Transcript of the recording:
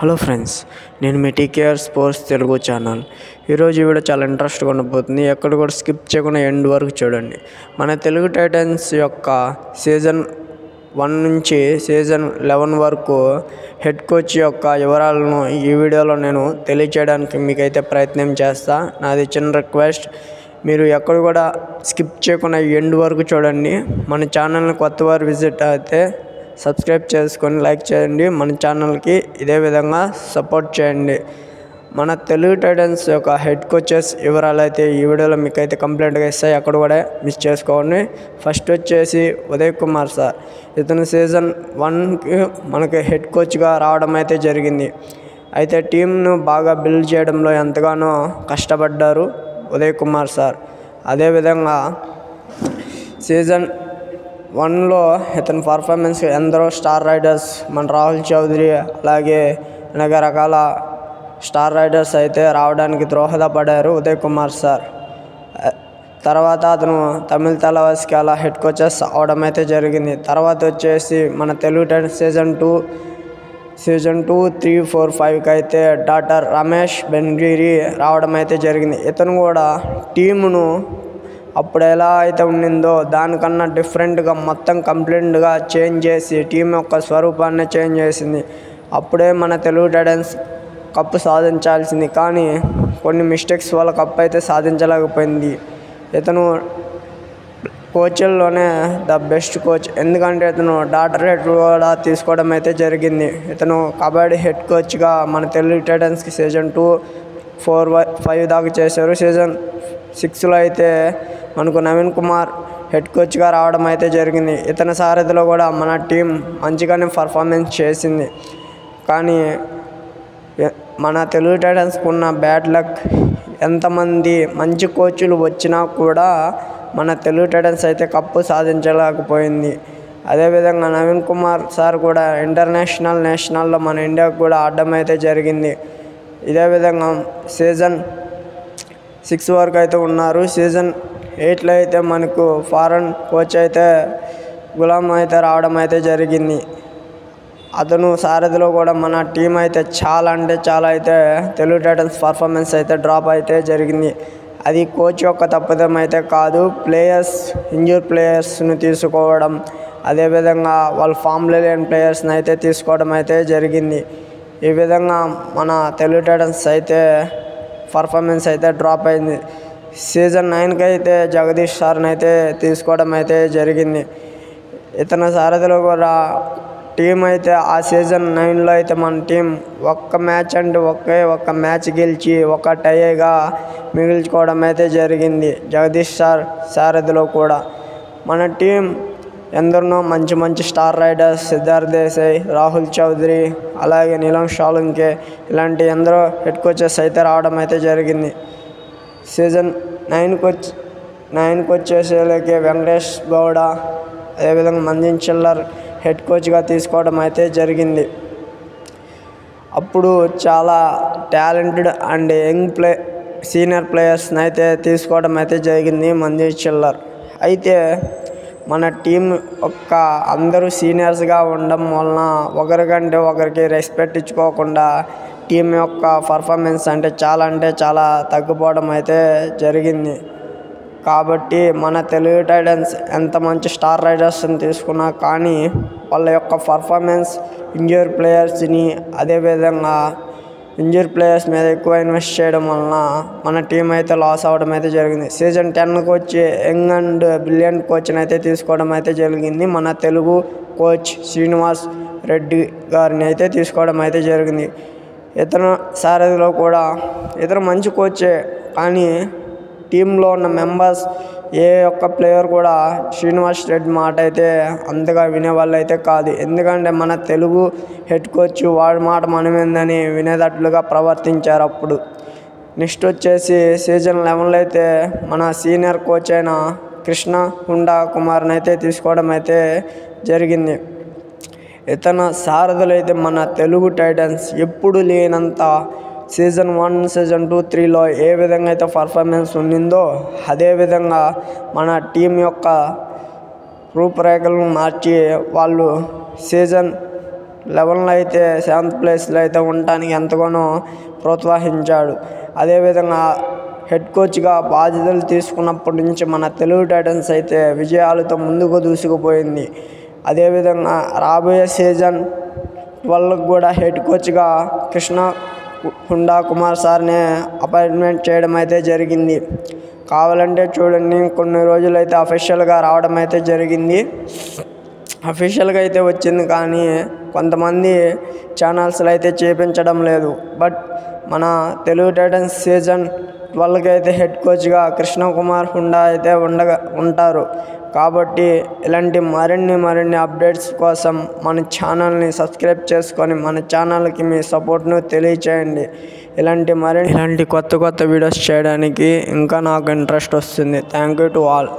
Hello friends, నేను మీ TKR sports Telugu channel. ఈరోజు ఈ వీడియో చాలా ఇంట్రెస్ట్గా ఉండబోతుంది. ఎక్కడ కూడా స్కిప్ చేయకుండా ఎండ్ వరకు చూడండి. మన తెలుగు టైటన్స్ యొక్క సీజన్ 1 నుంచి సీజన్ 11 వరకు హెడ్ కోచ్ యొక్క వివరాలను ఈ వీడియోలో నేను తెలియచేయడానికి మీకైతే ప్రయత్నం చేస్తా. నాది చిన్న రిక్వెస్ట్, మీరు ఎక్కడ కూడా స్కిప్ చేయకుండా ఎండ్ వరకు చూడండి. మన ఛానల్ని కొత్త వారు విజిట్ అయితే సబ్స్క్రైబ్ చేసుకొని లైక్ చేయండి. మన ఛానల్కి ఇదే విధంగా సపోర్ట్ చేయండి. మన తెలుగు టైటన్స్ యొక్క హెడ్ కోచెస్ వివరాలు అయితే ఈ వీడియోలో మీకైతే కంప్లీట్గా ఇస్తాయి, అక్కడ కూడా మిస్ చేసుకోండి. ఫస్ట్ వచ్చేసి ఉదయ్ కుమార్ సార్. ఇతను సీజన్ 1కి మనకి హెడ్ కోచ్గా రావడం అయితే జరిగింది. అయితే టీంను బాగా బిల్డ్ చేయడంలో ఎంతగానో కష్టపడ్డారు ఉదయ్ కుమార్ సార్. అదేవిధంగా సీజన్ 1లో ఇతని పర్ఫార్మెన్స్ ఎందరో స్టార్ రైడర్స్, మన రాహుల్ చౌదరి అలాగే అనేక రకాల స్టార్ రైడర్స్ అయితే రావడానికి దోహదపడ్డారు ఉదయ్ కుమార్ సార్. తర్వాత అతను తమిళ తలవాస్కి అలా హెడ్ కోచెస్ అవడం అయితే జరిగింది. తర్వాత వచ్చేసి మన తెలుగు టైటన్స్ సీజన్ 2, 3, 4, 5కి అయితే డాక్టర్ రమేష్ బెన్గిరి రావడం అయితే జరిగింది. ఇతను కూడా టీమును అప్పుడు ఎలా అయితే ఉండిందో దానికన్నా డిఫరెంట్గా మొత్తం కంప్లీట్గా చేంజ్ చేసి టీం యొక్క స్వరూపాన్ని చేంజ్ చేసింది. అప్పుడే మన తెలుగు టైటన్స్ కప్పు సాధించాల్సింది, కానీ కొన్ని మిస్టేక్స్ వల్ల కప్పు అయితే సాధించలేకపోయింది. ఇతను కోచ్ల్లోనే ద బెస్ట్ కోచ్, ఎందుకంటే ఇతను డాక్టరేట్ కూడా తీసుకోవడం అయితే జరిగింది. ఇతను కబడ్డీ హెడ్ కోచ్గా మన తెలుగు టైటన్స్కి సీజన్ 2, 4, 5 దాకా చేశారు. సీజన్ 6లో అయితే మనకు నవీన్ కుమార్ హెడ్ కోచ్గా రావడం అయితే జరిగింది. ఇతని సారథిలో కూడా మన టీం మంచిగానే పర్ఫార్మెన్స్ చేసింది. కానీ మన తెలుగు టైటన్స్కి ఉన్న బ్యాడ్ లక్, ఎంతమంది మంచి కోచ్లు వచ్చినా కూడా మన తెలుగు టైటన్స్ అయితే కప్పు సాధించలేకపోయింది. అదేవిధంగా నవీన్ కుమార్ సార్ కూడా నేషనల్లో మన ఇండియాకు కూడా ఆడడం అయితే జరిగింది. ఇదే విధంగా సీజన్ 6 వరకు అయితే ఉన్నారు. సీజన్ 8లో అయితే మనకు ఫారెన్ కోచ్ అయితే గులాం అయితే రావడం అయితే జరిగింది. అతను సారథిలో కూడా మన టీం అయితే చాలా అయితే తెలుగు టైటన్స్ పర్ఫార్మెన్స్ అయితే డ్రాప్ అయితే జరిగింది. అది కోచ్ యొక్క తప్పిదం అయితే కాదు, ఇంజూర్ ప్లేయర్స్ని తీసుకోవడం, అదేవిధంగా వాళ్ళ ఫామ్లో లేని ప్లేయర్స్ని అయితే తీసుకోవడం అయితే జరిగింది. ఈ విధంగా మన తెలుగు టైటన్స్ అయితే పర్ఫార్మెన్స్ అయితే డ్రాప్ అయింది. సీజన్ 9కి అయితే జగదీష్ సార్ని అయితే తీసుకోవడం అయితే జరిగింది. ఇతని సారథిలో కూడా టీం అయితే ఆ సీజన్ 9లో అయితే మన టీం ఒక్క మ్యాచ్ గెలిచి ఒక టైగా మిగిల్చుకోవడం అయితే జరిగింది. జగదీష్ సార్ సారథిలో కూడా మన టీం ఎందరినో మంచి స్టార్ రైడర్స్, సిద్ధార్థ్ దేశాయ్, రాహుల్ చౌదరి, అలాగే నీలం షాలుంకే ఇలాంటి ఎందరో హెడ్ కోచెస్ అయితే రావడం అయితే జరిగింది. సీజన్ 9కి వచ్చేసేలకే వెంకటేష్ గౌడ, అదేవిధంగా మంజిన్ చిల్లర్ హెడ్ కోచ్గా తీసుకోవడం అయితే జరిగింది. అప్పుడు చాలా టాలెంటెడ్ అండ్ యంగ్ సీనియర్ ప్లేయర్స్ని అయితే తీసుకోవడం అయితే జరిగింది మంజిన్ చిల్లర్. అయితే మన టీం యొక్క అందరూ సీనియర్స్గా ఉండడం వలన ఒకరికంటే ఒకరికి రెస్పెక్ట్ ఇచ్చుకోకుండా టీం యొక్క పర్ఫార్మెన్స్ అంటే చాలా తగ్గిపోవడం అయితే జరిగింది. కాబట్టి మన తెలుగు టైటన్స్ ఎంత మంచి స్టార్ రైడర్స్ని తీసుకున్నా కానీ వాళ్ళ యొక్క పర్ఫార్మెన్స్ ఇంజూర్ ప్లేయర్స్ మీద ఎక్కువ ఇన్వెస్ట్ చేయడం వలన మన టీం అయితే లాస్ అవ్వడం అయితే జరిగింది. సీజన్ 10కి వచ్చి యంగ్ అండ్ బ్రిలియంట్ కోచ్ని అయితే తీసుకోవడం అయితే జరిగింది. మన తెలుగు కోచ్ శ్రీనివాస్ రెడ్డి గారిని అయితే తీసుకోవడం అయితే జరిగింది. ఇతను సారథిలో కూడా ఇతను మంచి కోచే, కానీ టీంలో ఉన్న మెంబర్స్ ఏ ఒక్క ప్లేయర్ కూడా శ్రీనివాస్ రెడ్డి మాట అయితే అంతగా వినేవాళ్ళు అయితే కాదు. ఎందుకంటే మన తెలుగు హెడ్ కోచ్ వాడి మాట మనమేందని వినేటట్లుగా ప్రవర్తించారు అప్పుడు. నెక్స్ట్ వచ్చేసి సీజన్ 11లో అయితే మన సీనియర్ కోచ్ అయిన కృష్ణ హుండా కుమార్ని అయితే తీసుకోవడం అయితే జరిగింది. ఇతను సారథులు అయితే మన తెలుగు టైటన్స్ ఎప్పుడు లేనంత సీజన్ 1, సీజన్ 2, 3లో ఏ విధంగా అయితే పర్ఫార్మెన్స్ ఉండిందో అదేవిధంగా మన టీం యొక్క రూపురేఖలను మార్చి వాళ్ళు సీజన్ 11లో అయితే 7th ప్లేస్లో అయితే ఉండటానికి ఎంతగానో ప్రోత్సహించాడు. అదేవిధంగా హెడ్ కోచ్గా బాధ్యతలు తీసుకున్నప్పటి నుంచి మన తెలుగు టైటన్స్ అయితే విజయాలతో ముందుకు దూసుకుపోయింది. అదేవిధంగా రాబోయే సీజన్ 12కు కూడా హెడ్ కోచ్గా కృష్ణ హుండా కుమార్ సార్ని అపాయింట్మెంట్ చేయడం అయితే జరిగింది. కావాలంటే చూడండి, కొన్ని రోజులైతే అఫీషియల్గా రావడం అయితే జరిగింది. అఫీషియల్గా అయితే వచ్చింది, కానీ కొంతమంది ఛానల్స్లో అయితే చేపించడం లేదు. బట్ మన తెలుగు టైటన్స్ సీజన్ 12కి అయితే హెడ్ కోచ్గా కృష్ణ కుమార్ హుండా అయితే ఉంటారు. కాబట్టి ఇలాంటి మరిన్ని అప్డేట్స్ కోసం మన ఛానల్ని సబ్స్క్రైబ్ చేసుకొని మన ఛానల్కి మీ సపోర్ట్ను తెలియచేయండి. ఇలాంటి కొత్త వీడియోస్ చేయడానికి ఇంకా నాకు ఇంట్రెస్ట్ వస్తుంది. Thank you to all.